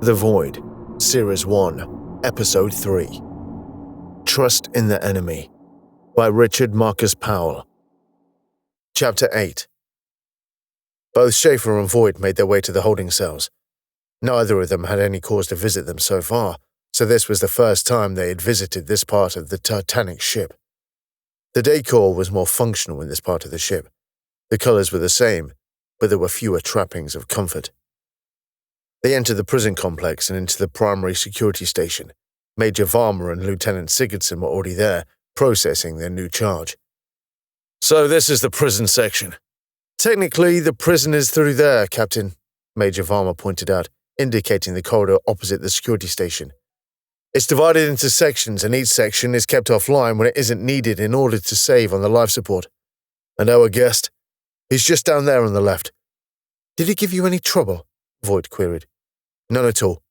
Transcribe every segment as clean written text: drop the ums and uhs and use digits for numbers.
The Void, Series 1, Episode 3. Trust in the Enemy, by Richard Marcus Powell. Chapter 8. Both Schafer and Voight made their way to the holding cells. Neither of them had any cause to visit them so far, so this was the first time they had visited this part of the Titanic ship. The decor was more functional in this part of the ship. The colors were the same, but there were fewer trappings of comfort. They entered the prison complex and into the primary security station. Major Varma and Lieutenant Sigurdsson were already there, processing their new charge. "So this is the prison section. Technically, the prison is through there, Captain," Major Varma pointed out, indicating the corridor opposite the security station. "It's divided into sections, and each section is kept offline when it isn't needed in order to save on the life support. And our guest? He's just down there on the left." "Did he give you any trouble?" Voight queried. "None at all."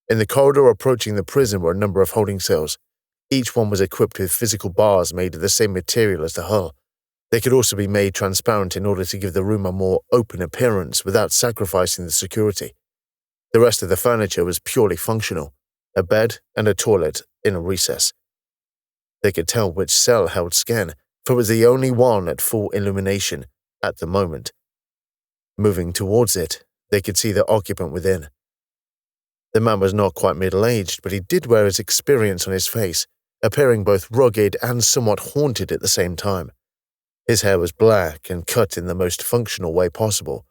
In the corridor approaching the prison were a number of holding cells. Each one was equipped with physical bars made of the same material as the hull. They could also be made transparent in order to give the room a more open appearance without sacrificing the security. The rest of the furniture was purely functional, a bed and a toilet in a recess. They could tell which cell held Skenn, for it was the only one at full illumination at the moment. Moving towards it, they could see the occupant within. The man was not quite middle-aged, but he did wear his experience on his face, appearing both rugged and somewhat haunted at the same time. His hair was black and cut in the most functional way possible,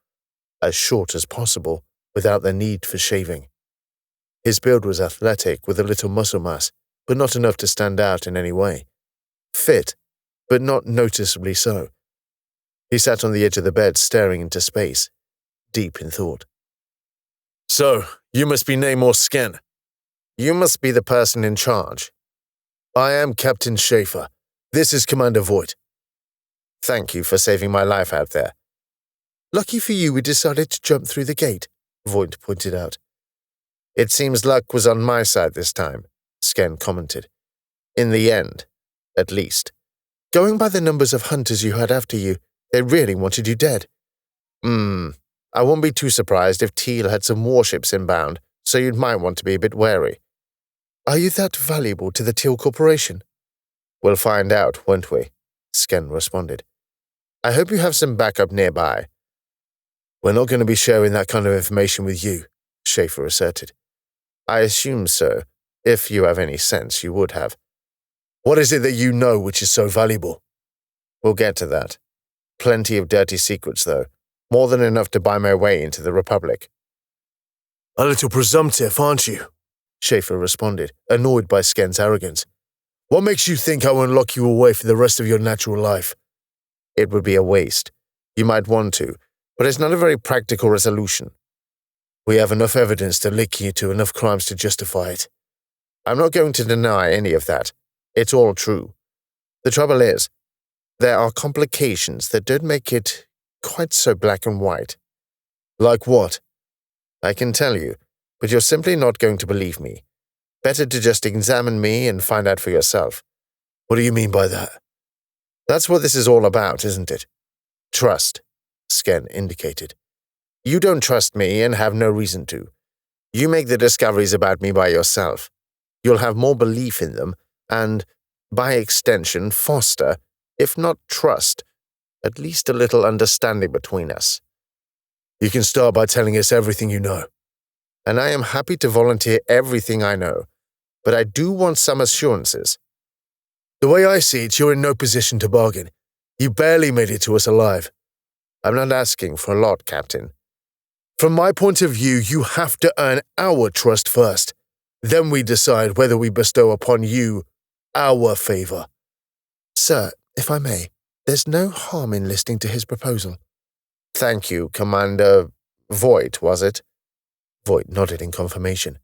as short as possible, without the need for shaving. His build was athletic with a little muscle mass, but not enough to stand out in any way. Fit, but not noticeably so. He sat on the edge of the bed staring into space, deep in thought. "So, you must be Namor Skenn. You must be the person in charge. I am Captain Schafer. This is Commander Voight. Thank you for saving my life out there." "Lucky for you we decided to jump through the gate," Voight pointed out. "It seems luck was on my side this time," Skenn commented. "In the end, at least. Going by the numbers of hunters you had after you, they really wanted you dead." I won't be too surprised if Teel had some warships inbound, so you might want to be a bit wary." "Are you that valuable to the Teel Corporation?" "We'll find out, won't we?" Skenn responded. "I hope you have some backup nearby." "We're not going to be sharing that kind of information with you," Schafer asserted. "I assume so. If you have any sense, you would have. What is it that you know which is so valuable?" "We'll get to that. Plenty of dirty secrets, though. More than enough to buy my way into the Republic." "A little presumptive, aren't you?" Schafer responded, annoyed by Skenn's arrogance. "What makes you think I won't lock you away for the rest of your natural life?" "It would be a waste. You might want to, but it's not a very practical resolution. We have enough evidence to link you to enough crimes to justify it. I'm not going to deny any of that. It's all true. The trouble is, there are complications that don't make it quite so black and white." "Like what?" "I can tell you, but you're simply not going to believe me. Better to just examine me and find out for yourself." "What do you mean by that?" "That's what this is all about, isn't it? Trust," Skenn indicated. "You don't trust me and have no reason to. You make the discoveries about me by yourself. You'll have more belief in them and, by extension, foster, if not trust, at least a little understanding between us." "You can start by telling us everything you know." "And I am happy to volunteer everything I know, but I do want some assurances." "The way I see it, you're in no position to bargain. You barely made it to us alive." "I'm not asking for a lot, Captain." "From my point of view, you have to earn our trust first. Then we decide whether we bestow upon you our favor." "Sir, if I may, there's no harm in listening to his proposal." "Thank you, Commander Voight, was it?" Voight nodded in confirmation.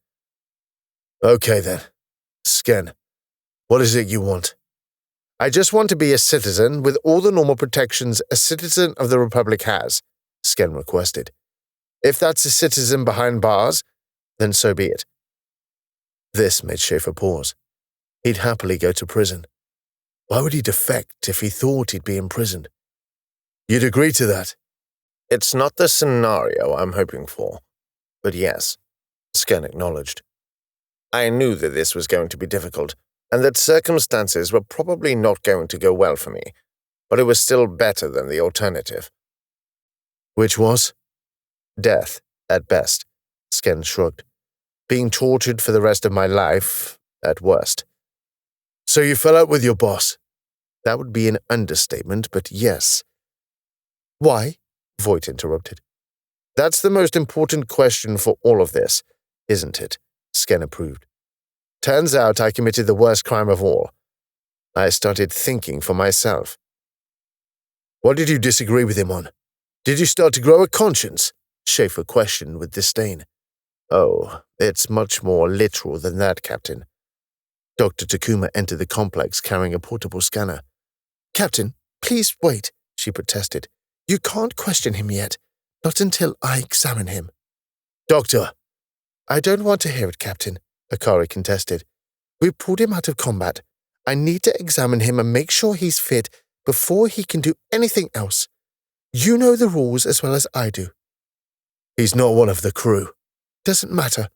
"Okay then. Skenn, what is it you want?" "I just want to be a citizen with all the normal protections a citizen of the Republic has," Skenn requested. "If that's a citizen behind bars, then so be it." This made Schafer pause. He'd happily go to prison. Why would he defect if he thought he'd be imprisoned? "You'd agree to that?" "It's not the scenario I'm hoping for, but yes." Skenn acknowledged. I knew that this was going to be difficult, and that circumstances were probably not going to go well for me, but it was still better than the alternative. Which was? Death, at best, Skenn shrugged. Being tortured for the rest of my life, at worst. So you fell out with your boss? That would be an understatement, but yes. Why? Voight interrupted. That's the most important question for all of this, isn't it? Skenn approved. Turns out I committed the worst crime of all. I started thinking for myself. What did you disagree with him on? Did you start to grow a conscience? Schafer questioned with disdain. Oh, it's much more literal than that, Captain. Dr. Takuma entered the complex carrying a portable scanner. Captain, please wait, she protested. You can't question him yet, not until I examine him. Doctor! I don't want to hear it, Captain, Akari contested. We pulled him out of combat. I need to examine him and make sure he's fit before he can do anything else. You know the rules as well as I do. He's not one of the crew. Doesn't matter.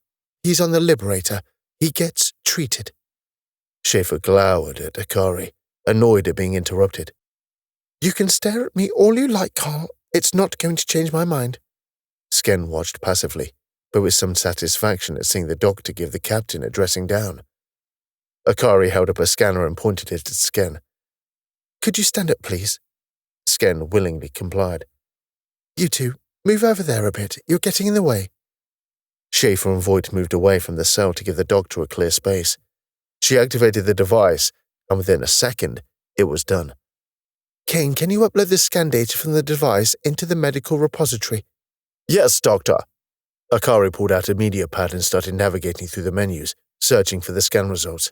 He's on the Liberator. He gets treated. Schafer glowered at Akari, annoyed at being interrupted. You can stare at me all you like, Carl. It's not going to change my mind. Skenn watched passively, but with some satisfaction at seeing the doctor give the captain a dressing down. Akari held up a scanner and pointed it at Skenn. Could you stand up, please? Skenn willingly complied. You two, move over there a bit. You're getting in the way. Schafer and Voight moved away from the cell to give the doctor a clear space. She activated the device, and within a second, it was done. Kane, can you upload the scan data from the device into the medical repository? Yes, Doctor. Akari pulled out a media pad and started navigating through the menus, searching for the scan results.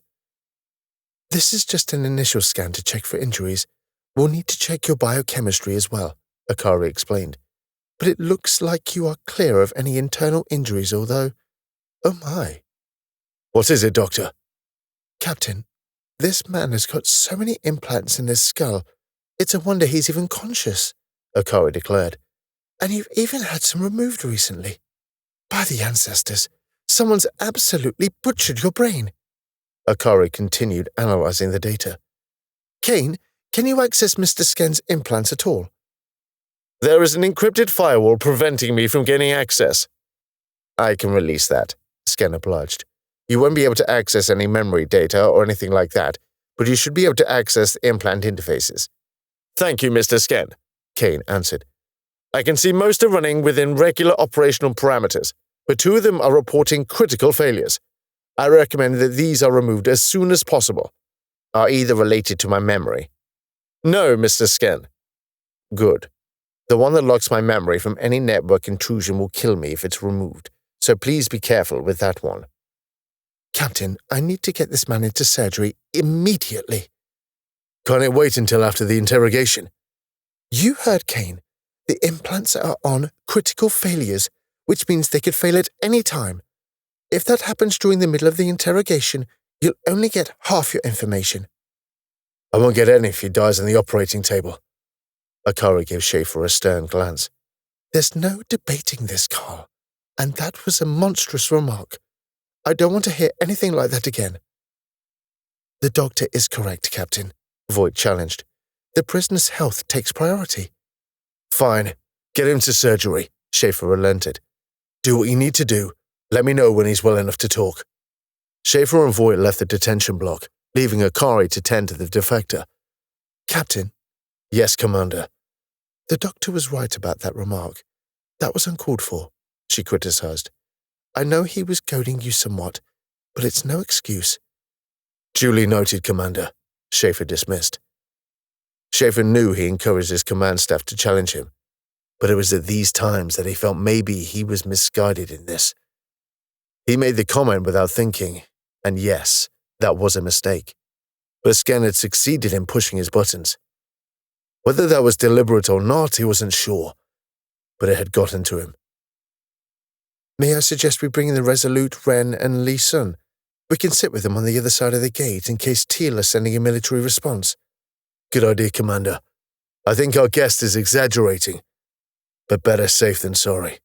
This is just an initial scan to check for injuries. We'll need to check your biochemistry as well, Akari explained. But it looks like you are clear of any internal injuries, although… Oh my. What is it, Doctor? Captain, this man has got so many implants in his skull. It's a wonder he's even conscious, Akari declared. And you've even had some removed recently. By the ancestors, someone's absolutely butchered your brain. Akari continued analyzing the data. Kane, can you access Mr. Skenn's implants at all? There is an encrypted firewall preventing me from gaining access. I can release that, Skenn obliged. You won't be able to access any memory data or anything like that, but you should be able to access the implant interfaces. Thank you, Mr. Skenn, Kane answered. I can see most are running within regular operational parameters, but 2 of them are reporting critical failures. I recommend that these are removed as soon as possible. Are either related to my memory? No, Mr. Skenn. Good. The one that locks my memory from any network intrusion will kill me if it's removed, so please be careful with that one. Captain, I need to get this man into surgery immediately. Can't it wait until after the interrogation? You heard Kane. The implants are on critical failures, which means they could fail at any time. If that happens during the middle of the interrogation, you'll only get half your information. I won't get any if he dies on the operating table. Akari gave Schafer a stern glance. There's no debating this, Carl, and that was a monstrous remark. I don't want to hear anything like that again. The doctor is correct, Captain, Voight challenged. The prisoner's health takes priority. Fine. Get him to surgery, Schafer relented. Do what you need to do. Let me know when he's well enough to talk. Schafer and Voight left the detention block, leaving Akari to tend to the defector. Captain. Yes, Commander. The doctor was right about that remark. That was uncalled for, she criticized. I know he was goading you somewhat, but it's no excuse. Duly noted, Commander, Schafer dismissed. Schafer knew he encouraged his command staff to challenge him, but it was at these times that he felt maybe he was misguided in this. He made the comment without thinking, and yes, that was a mistake. But Skenn had succeeded in pushing his buttons. Whether that was deliberate or not, he wasn't sure, but it had gotten to him. May I suggest we bring in the Resolute, Ren, and Lee Sun? We can sit with them on the other side of the gate in case Teel are sending a military response. Good idea, Commander. I think our guest is exaggerating, but better safe than sorry.